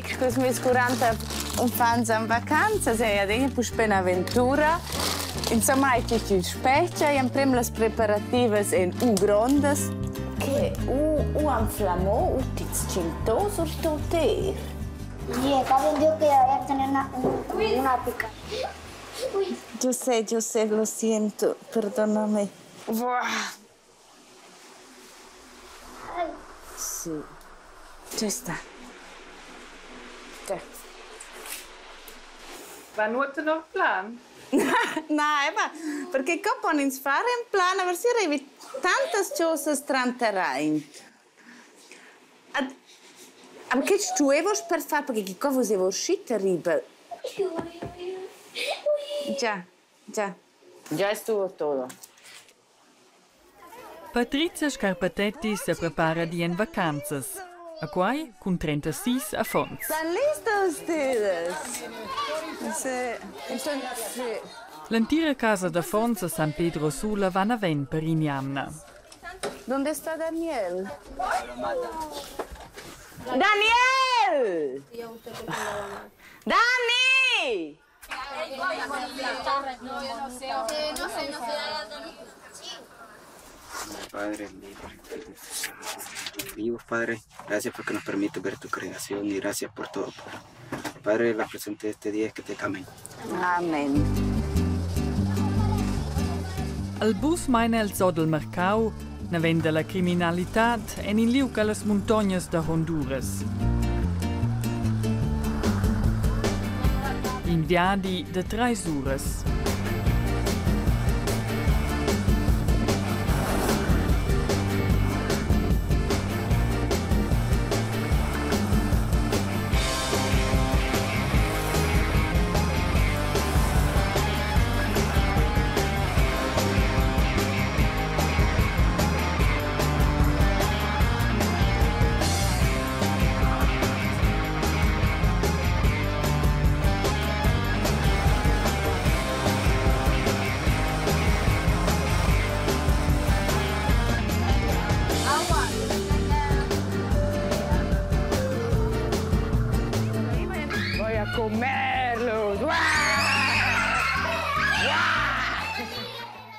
mec, che mi scuranta un fan in vacanza, se a degna pus Benaventura. Insomma, ci specchia e prima le preparative in grandes che inflammò tiz cintos or toter. Sì, capito che io tengo una pica. Giuseppe, lo siento, perdonami. Sì, ci sta. Va nuot nog plan? No, perché qua non si fare un plan, per si arrivi tante cose stranterein. Ma che tu vuoi per fare? Perché qua vuoi uscire terribile. Già. Già è tutto. Patrizia Scarpatetti si prepara di in vacanzas. A quai con 36 a fons. Sono listos ustedes? Sì. L'antica casa da fons a San Pedro Sula va a ven per Iniamna. Dove sta Daniel? Daniel! Dani! Padre, vivo, Padre, gracias porque nos permite ver tu creación y gracias por todo. Padre, la presente de este día es que te amen. Amen. Al bus maina el zoo del mercau, na venda la criminalitat en in liu ca las montañas de Honduras. In viadi de 3 ures.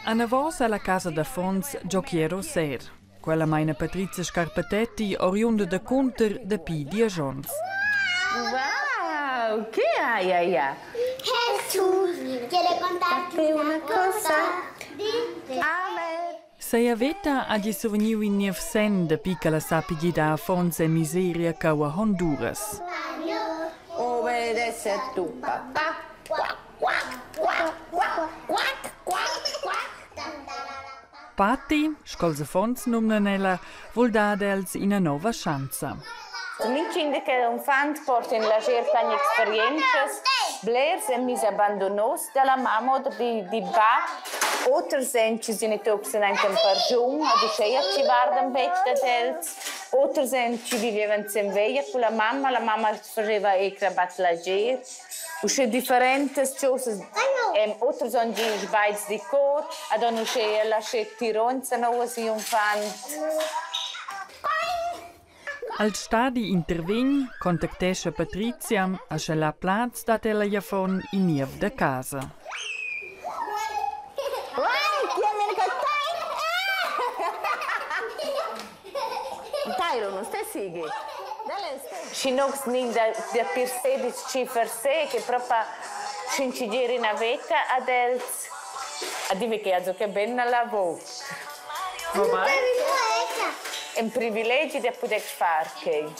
Ana voz alla casa da Fons giochiero ser. Quella maina Patrizia Scarpatetti oriunda da Conter da Pi Diagions. Wow, che hai? Jesús, quiere contarte una cosa. Amen. Sei aveta a di soveniu in Nievsen da piccola sapigi da Fons e miseria cau a Honduras. Obedece a tu papà. Patti, scolza Fons numnanella, vol dadels ina nova chanza. Cominci che un fan porta in la certa esperienze, Blair si è mise abbandonos dalla mamma di ba, oltre senci si ne toxin anche un pargiun, a duceia ci vardan vecchia dels, oltre senci vivevano in veia con la mamma faceva ecrabat la ger. Usce differentes cose, oltre sono gli sbaiz di cor, ad ogni usce la tironza no si un fan. Al stadi intervegn contactesce Patrizia a che la plaz da telefon in niev da casa. Tairo, non stai sighi? Ci non da per sé ci per sé che proprio cincigieri na vecchia adels a dire che ben lavoro. È un privilegio di poter fare che.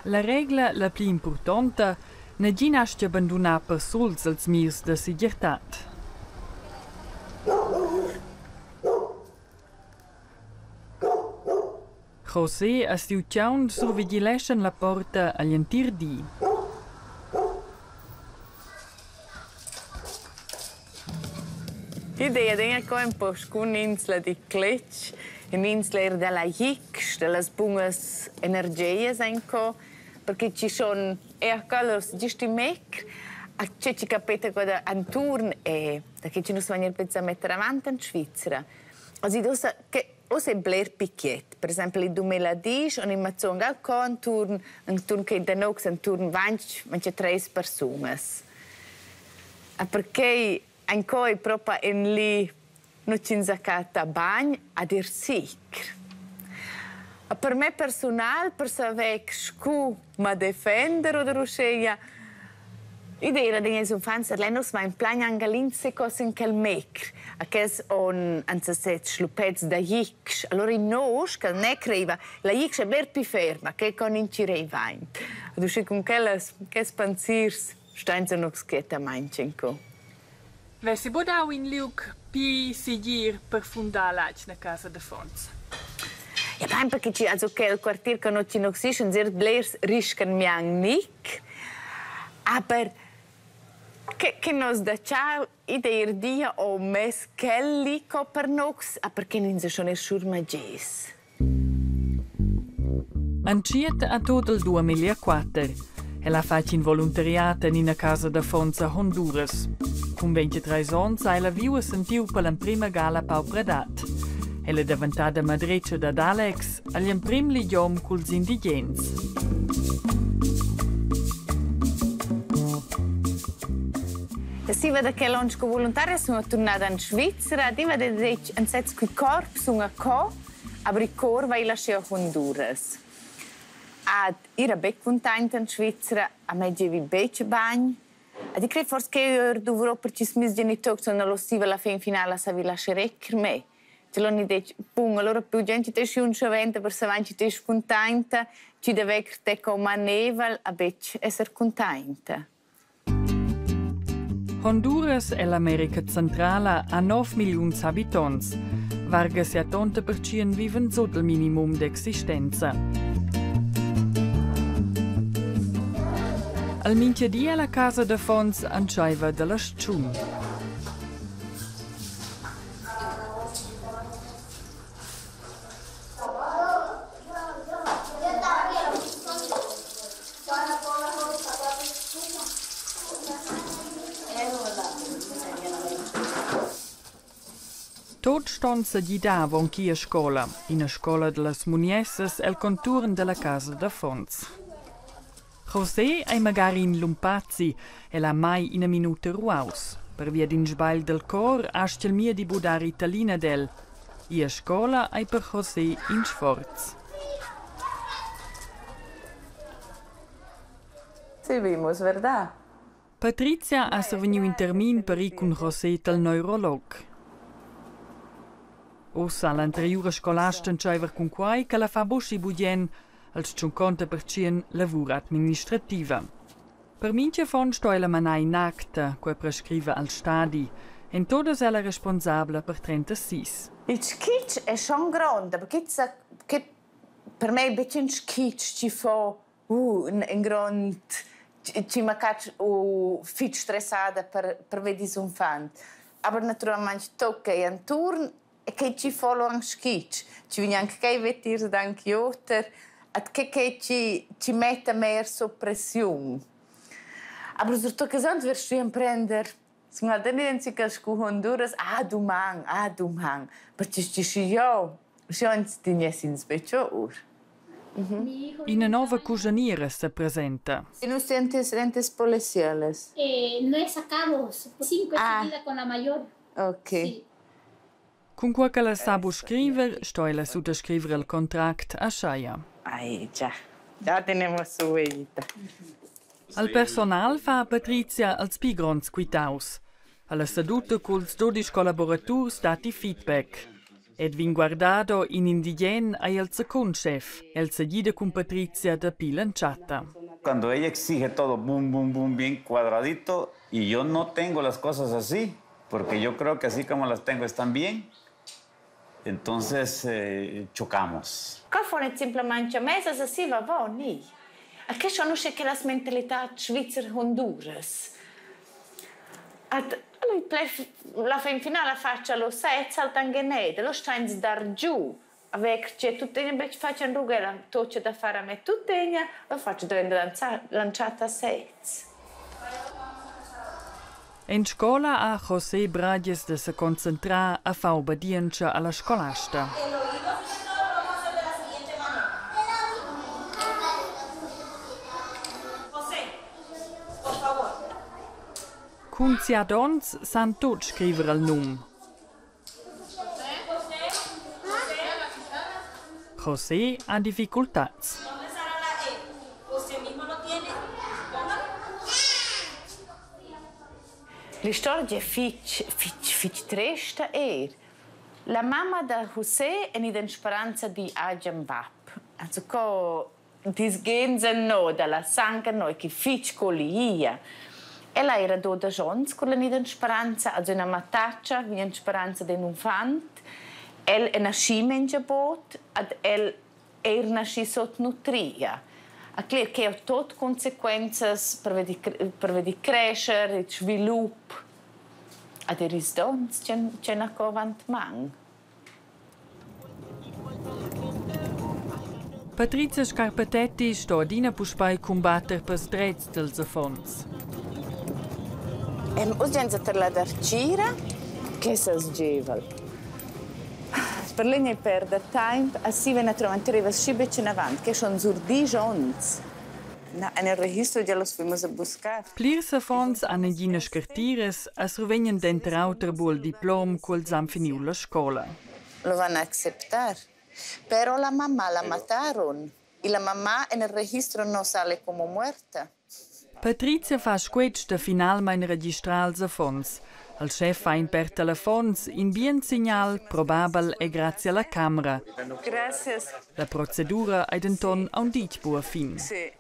La regla la più importante ne ginasce abbandonare per sols als mirs da sigurtat. José a stiucciaun survigileschen la porta agli antir di. L'idea è che un po' un'insula di Cletch, un'insula della Jix, delle buone energie, perché ci sono, e a quello giusto in mec, c'è ci capite che un turno e che ci non si va a mettere avanti in Svizzera. Also, che o se Blair Piquet. Per esempio, nel 2010 hanno fatto un turno che da noi un turno 20 3 persone. Perché ancora proprio in lì non ci sono a bagno a dir sicuro. Per me personale, per sapere che mi difendere o riuscire l'idea di essere un fan, lei non sa in plan anche l'insecos in quel mecr. Che on anzasset slupets da jix. Allora in nos che ne creva la jix è ben più ferma che con incirei vain. Du schi con quelles che spanzirs steinze noch sketa mancenco. Vessi bodau in Luke pi sigir per fundare la casa de Fons. Ja, beim perché ci also quel quartier che non ci noch sischen sehr blers risken miang nick. Aber che nos da ciao idea dia o mes kelli co per nox, perché non se sono schurmages. Anciet a tot il 2004. Ella ha fatto in volontariato in una casa da Fons a Honduras. Con 23 anni ella viu e sentiu per la prima gala Pau Predat. Ella è diventata madreccia da Alex agli primi ligiom con gli indigeni. Si vede che l'anno volontaria sono tornata in Svizzera, di vedere un set qui corpo sono qua, a cor vai lasciare a Honduras. Era ben contenta in Svizzera, a me giavi bece bagno. E credo forse che io dovrò per ci smis genitori sono lo stiva la fin finale a vi lasciare per me. Ce l'ho detto, pung, allora più gente ti sciun sceventa per se vanci ti contenta, ci deve essere come neval, a bec essere contenta. Honduras e l'America centrale ha 9 milioni di abitanti. Varga 70% vivono sotto il minimum di esistenza. Al minchedì la casa de Fons ancaiva della Schun. Tot stonza di davon chi a scuola, in a scuola delle Muniesses e il contorno della casa de Fons. José è magari in Lumpazzi e l'ha mai in una minuta ruaus. Per via din sbail del cor, asce il mio di budare italina del. I a scuola è per José in sforz. Sì, vimos, verdad? Patrizia ha servito in termin per ir con José del neurolog. Ossa l'anteriore scolasta c'era con quai che la fa bosci budien als 50% lavoro amministrativa. Per mince fond sto ella manai in acta, che prescrive al stadi, e todas ella responsabile per 36. Il skitch è schon grande, perché per me è un skitch ci fa un grande ci macaccio fit stressata per vedere un fan. Aber naturalmente tocca in turno e che ci follow un skitch. Ci viene anche che vetir anche otter, che ci mette mehr sotto pressione. Aber so to gesagt wirst du emprender. Sono ad identica con Honduras, domani. Perché ci io ti niesi in specio Una nuova cuciniera si presenta. ¿Y no lentes policiales? No he sacado 5 seguidas con la mayor. Ok. Sí. Con quel che la sa scrivere, sto ella sottoscrivere il contratto a Shaya. Ay, ya tenemos su huellita. Al personal fa Patrizia als pigrons quitaus. Alla seduta culs 12 collaboratori dati feedback. Ed vin guardado in indigen ai el second chef, el seguida con Patrizia de Pilanchata. Cuando ella exige todo boom, boom, boom, bien cuadradito, y yo no tengo las cosas así, porque yo creo que así como las tengo están bien, entonces chocamos. Qual fuono semplicemente mesas assim va boni. A che sono che la mentalità Svizzera Honduras. La fin finale faccia lo sai, saltangenede, lo steins dar giù. Avec c'è tutte invece faccio un rughe la toccia da fare a me tutte lo faccio da lanciata a sez. In scuola a José Bradies de se concentra a fa obbedienza alla scolasta. Cun sia dons san tot scriver il num. José ha difficultats. La storia è fitch triste La mamma di José è in speranza di agem vap. Also co disgenza no dalla sangue noi che fitch colia. Ella era 12 anni con la in speranza ad una mataccia, in speranza di un infant. El è nascita in Jabot, ad el era nascita sottnutria. A clar che ha tot conseguenze per vedi crescere, sviluppo. Ad eris dons c'è una covant mang. Patrizia Scarpatetti sto adina puspai combatter per drets dels affons. Urgenza per la darcira, che sas gevel. Per lei perde tempo, si viene trovare arriva scibec in avanti, che sono zurdi gions. Nel registro già lo fuimos a buscar. Plirs affons hanno gina scartires a survegnen denter auter buol diplom col zam finiu la scola. Lo vanno a accettare. Però la mamma la mataron. E la mamma nel registro non sale come muerta. Patrizia fa squetsch da finalmein registrar els affons. Il chef fa in per telefons in bien segnal probabel e grazie alla camera. Grazie. La procedura è denton a un dit buon fin. Sì.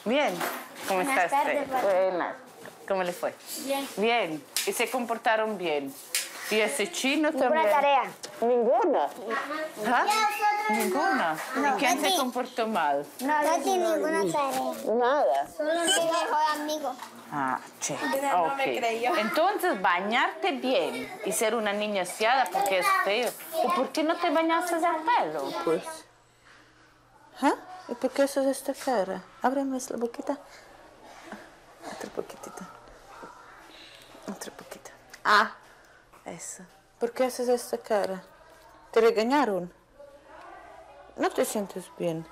Bien. ¿Cómo Buenas estás? tardes, Buenas. ¿Cómo le fue? Bien. Bien. ¿Y se comportaron bien? ¿Y ese chino también? Ninguna tarea. ¿Ninguna? ¿Ah? ¿Ninguna? No. ¿Y quién se Tati. comportó mal? No tiene ninguna tarea. Nada. Solo un mejor amigo. Ah, sí. Ok. Entonces, bañarte bien y ser una niña aseada porque es feo. ¿Y por qué no te bañaste el pelo? Pues. ¿Ah? ¿Y por qué haces esta cara? Ábreme la boquita. Otra poquitita. Otra poquita. Ah, esa. ¿Por qué haces esta cara? ¿Te regañaron? ¿No te sientes bien?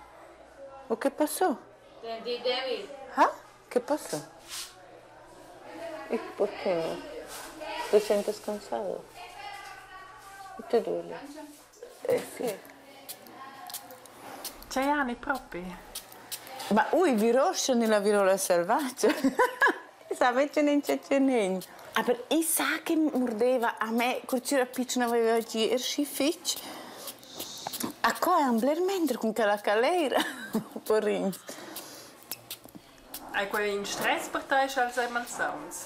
¿O qué pasó? Sentí débil. ¿Ah? ¿Qué pasó? ¿Y por qué no? ¿Te sientes cansado? ¿Y te duele? Sì. C'è anni proprio. Ma vi roscia nella virola selvaggia? Sapete non c'è niente. Ah, per i sa che mordeva a me, c'era piccina aveva il schiffic. A cosa è un bler mentre con quella caleira? Porin. Hai quei in stress per te als einmal sounds.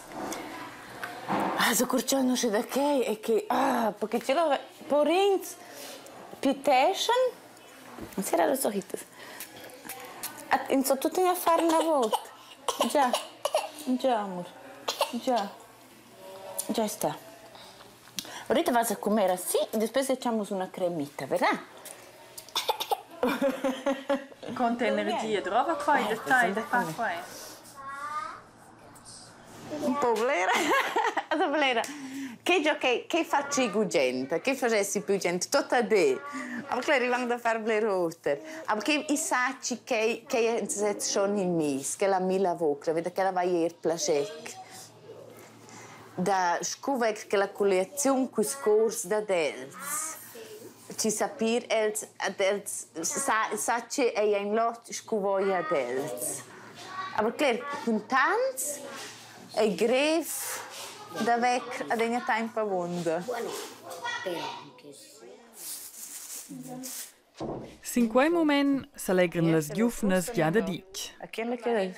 Also curciò non c'è da che è che perché c'era Porin Piteschen. Non si era lo sorriso. Inizio tutto a fare una volta. Già, amor. Già sta. Ahorita vas a comer así y después echamos una cremita, ¿verdad? Con energia trova qua in dettaglio fa qua. Un po' blera. Blera. Che facci più gente? Che facessi più gente? Tutta te. Ma che arrivano a fare blerotter. Ma che i sacci che sono in mis, che la mila vocra, vede che la vai a ir placec. Da scuvec che la collezione qui scors da dels. Ci sapir els sacci e in lot scuvoia dels. Ma che contants e gref da vec ad egna tempo avunda. Sin quei moment s'allegran las giufnas già da dic. A chi le chiede?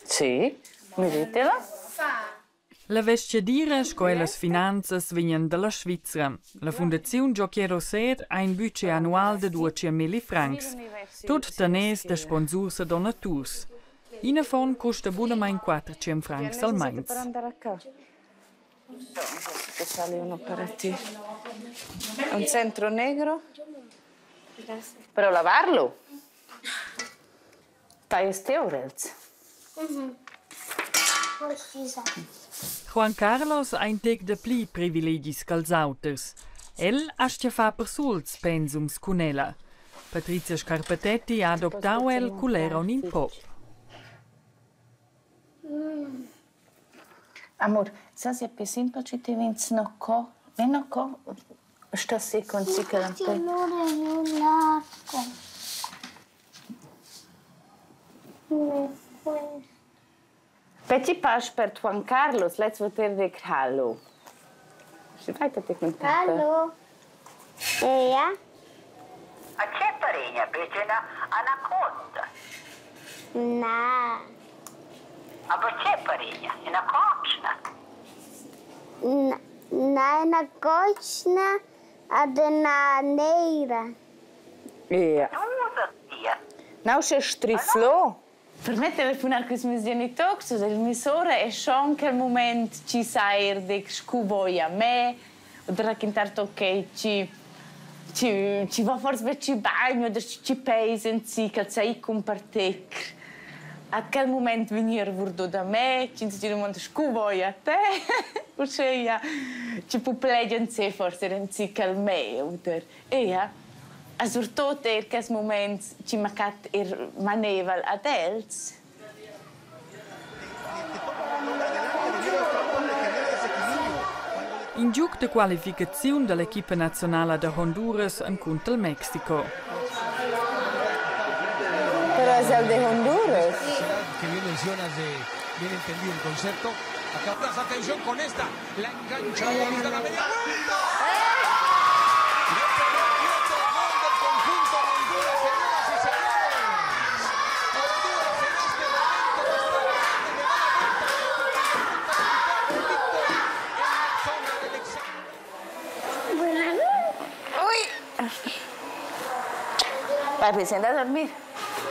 Sì, vedetela? La vestiadira sco e las finanzas vegnan dalla Svizzera. La Fundazione Giochiero Sed ha un budget annual de 200.000 francs. Tot danès de sponsors e donaturs. In fond costa buonamain 400 francs al mains. Per andare a casa. Sale un operativo. Un centro negro? Però lavarlo? Fai steurels? Precisa. Juan Carlos ha un tec de pli privilegis cals auters. El ha fa per suls pensums con ella. Patrizia Scarpatetti ha adoptau el culera un po'. Amor, sai se è più semplice ti vens no co, no co, sta se con si che la Peci pas per Juan Carlos, let's voter de hallo. Si fai te contenta. Hallo. Ja? A c'è paregna, perché una conta. Na. A c'è paregna, una cocina. Na kočna, a na neira. Ja. Usa tia. Não se striflou. Per me telefonare con i miei genitori, la mia sorella, è anche il momento ci sai di scuvoia a me, o di raccontare che ci va forse ci bagno, o ci pesa in sì, che sai compartire. A quel momento venire vordo da me, ci dicono scuvoia a te, o sea, ci può plegare se forse in sì che me, oder. A surtot che moment ci macat maneval ad els. In giug de qualificazione dell'equipa nazionale de Honduras incontra il Mexico. Pero es el de Honduras. Que bien mencionas de bien entendido el concepto. Acá atención con esta, la engancha de la media vuelta. Vai, pues anda a dormir.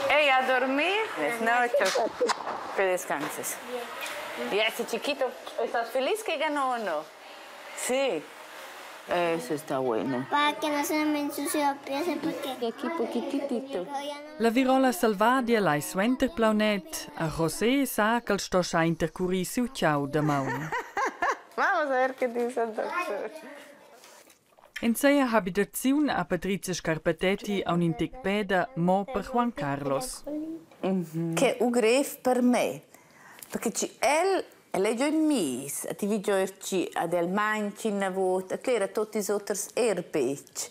Ey, a dormir. No, que descanses. ¿Y ese chiquito? ¿Estás feliz que ganó o no? Sí. Eso está bueno. Para que no se me ensucie los pies porque... Aquí poquitito. La virola salvadia l'ha suenter plaunet, a José sa che il sto scha intercurri su ciao da maun. Vamos a ver qué dice el doctor. In seia habitazione a Patrizia Scarpatetti a un'inticpeda mo per Juan Carlos. Che è greve per me, perché è già in mis, ti vi giorci ad el manci in vot, a clera tutti gli altri erbeci.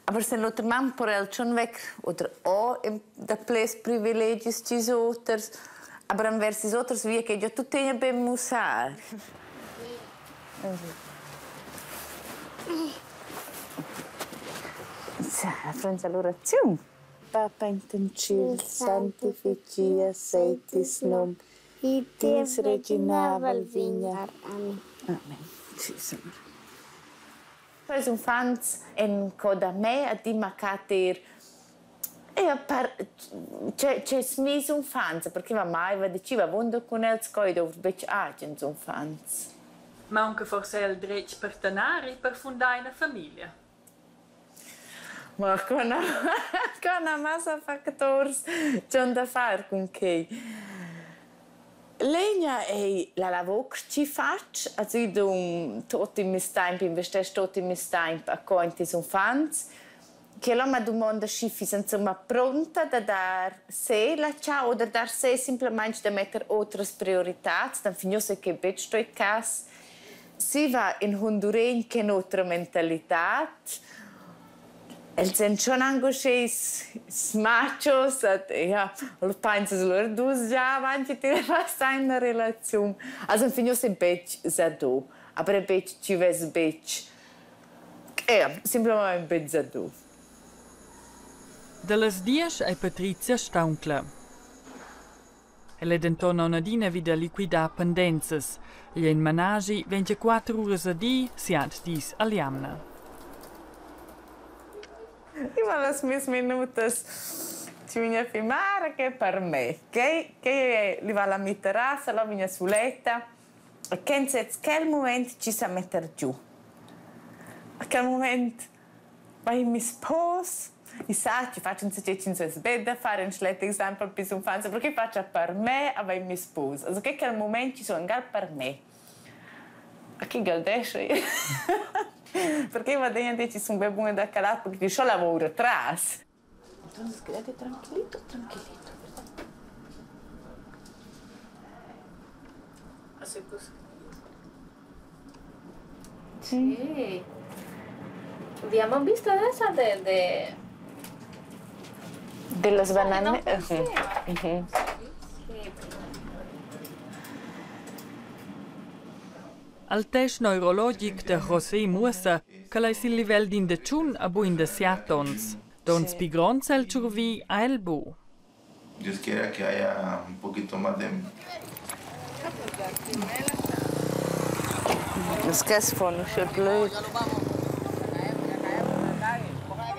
Aber se l'altro man per el schon weg, oder o da ples privilegi ci altri, aber am versi gli altri via che già tutti ne ben musar. Frente all'orazione. Papa in cielo, santificia seitis nom, itis regina valvigna. Amen. Sì, signore. Poi un fans en coda me a di macater. C'è smis un fans, perché va mai va diceva vondo con el scoido bec agens un fans. Ma anche forse il diritto per tenere per fondare una famiglia. Ma con una massa fattori c'è da fare con che. Legna è la lavoro che ci faccio, also io tutto il mio tempo, investo tutto il mio tempo a conti su fans, che la mia domanda schiffi insomma pronta da dar se la ciao o da dar se semplicemente da mettere altre priorità, dan finisce che bet sto in casa. Si va in Honduren che un'altra mentalità. El sind schon angoschis machos, ja, lo penso loro due già avanti ti fast una relazione. Also finio se bec zado, aber bec ci ves bec. Semplicemente bec zado. Dallas 10 è Patrizia stauncla. Elle dentorna un'adina vida liquida pendenzas. Gli in managi 24 ore a di si ad dis aliamna. Io me las mis minutas ci viene a filmare che per me, che li va alla mia terrazza, la mia suletta, e che in quel momento ci sa mettere giù. A quel momento vai mi sposo, e sa, ci faccio un sacchetti in suo bed, fare un schletto esempio per un fan, perché faccio per me e vai mi sposo. Also che quel momento ci sono per me. A chi galdesce? Perché va dentro ci sono ben buone da calare perché io lavoro atrás. Entonces quédate tranquilito, tranquilito. Así pues. Sí. Abbiamo visto adesso De las bananas. Al test neurologic de José Musa, che lei il livello di indeciun a buin de 7 ons. Dons pigron cel ciurvi a elbo. Dios quiera que haya un poquito más de... Es que es von blöd.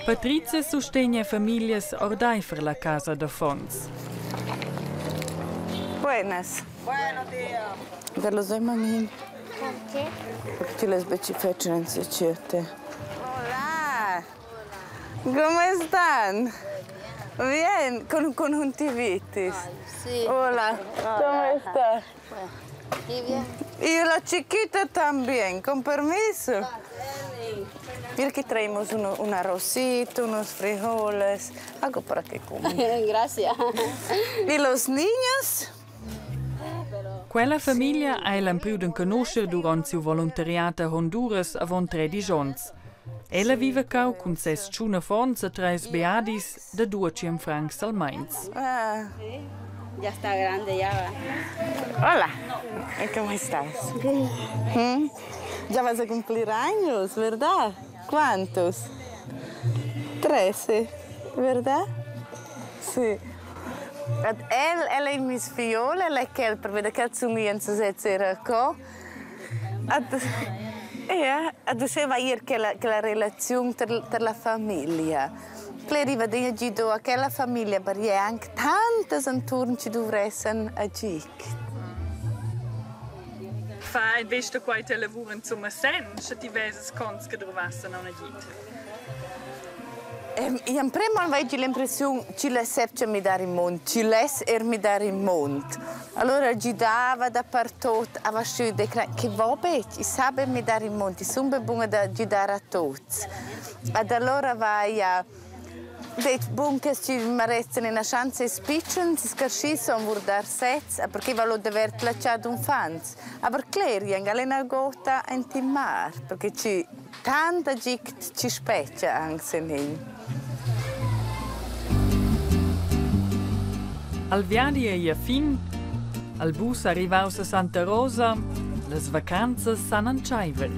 Patrizia sostegna famiglie ordai per la casa de Fons. Buenas. Buenos días. De los de mamin. ¿Por qué? Porque tú les ves fechas en Chiete. Hola. ¿Cómo están? Bien, con conjuntivitis. Sí. Hola. ¿Cómo estás? ¿Y bien? Y la chiquita también, con permiso. Mira que traemos un arrocito, unos frijoles, algo para que coman. Gracias. ¿Y los niños? Quella famiglia ha el impriuden conoscer durant siu volontariat a Honduras avon 13 ons. Ella vive cau con ses tschuna Fons a 3 beadis de 200 francs al mains. Ah. Ya está grande, ya va. Hola. ¿Cómo estás? ¿Mm? Ya vas a cumplir años, ¿verdad? ¿Cuántos? 13, ¿verdad? Sí. Él es mis fiola, él es que per que el sumienza se era co. Diceva ieri che la relazione tra la famiglia. Pleriva di agido a che la famiglia perché anche tante intorno ci dovrebbero agire. Fa invece quai te lavuren zum sen, se ti veses cons che drovassa non agit. Io prima avevo l'impressione che ci lasciava mi dare in mondo, ci lasciava mi dare in mondo. Allora agitava dappertutto, aveva detto che va bene, sape mi dare in mondo, sono buona da agitare a tutti. Ed allora vai a detto buon che ci merezzano una chance spiccione, che ci sono guardare sets, perché voglio dover lasciare un fans. Ma Claire, non è una gota in timar, perché ci tanta gente ci specchia anche in. Al viadi e fin, al bus arrivaus a Santa Rosa, les vacanzas san anciaivel.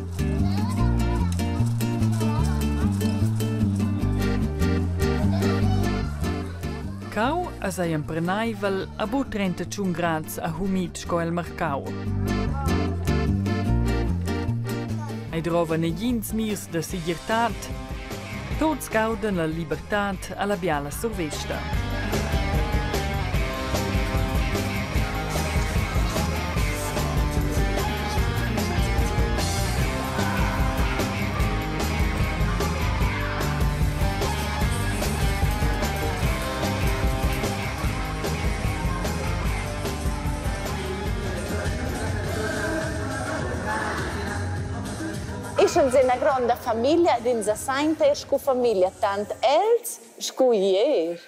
Cau as ei emprenaivel a bu 35 grads a humid sco el mercau. Ei drova negins mirs de sigirtat, tots gauden la libertat a la biala survesta. Siamo una grande famiglia, dins a Sainte e famiglia, tant els sco ier.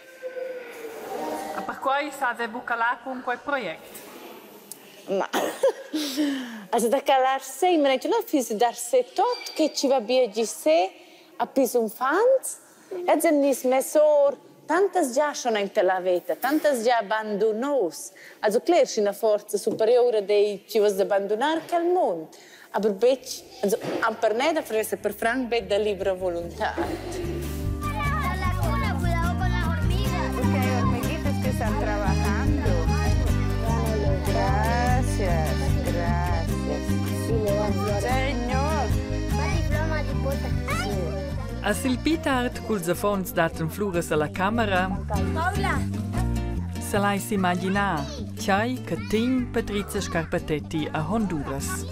A per quai fate bucalà con quel progetto? Ma also da calar sei, ma non fis dar se tot che ci va bene di se a pis un fans, e zenis mesor tantas già sono in la vita, tantas già abbandonos. Also klar, c'è una forza superiore dei ci vas abbandonare che al mondo. Aber bec, also per me da fresse per Frank bet da libera volontà. Cuidado con las hormigas. Porque hay hormiguitas que están trabajando. Gracias, gracias. Señor. A sil Pitard culs affons daten flures alla camera. Paula. Se l'ai si imaginar, tjai che ting Patrizia Scarpatetti a Honduras.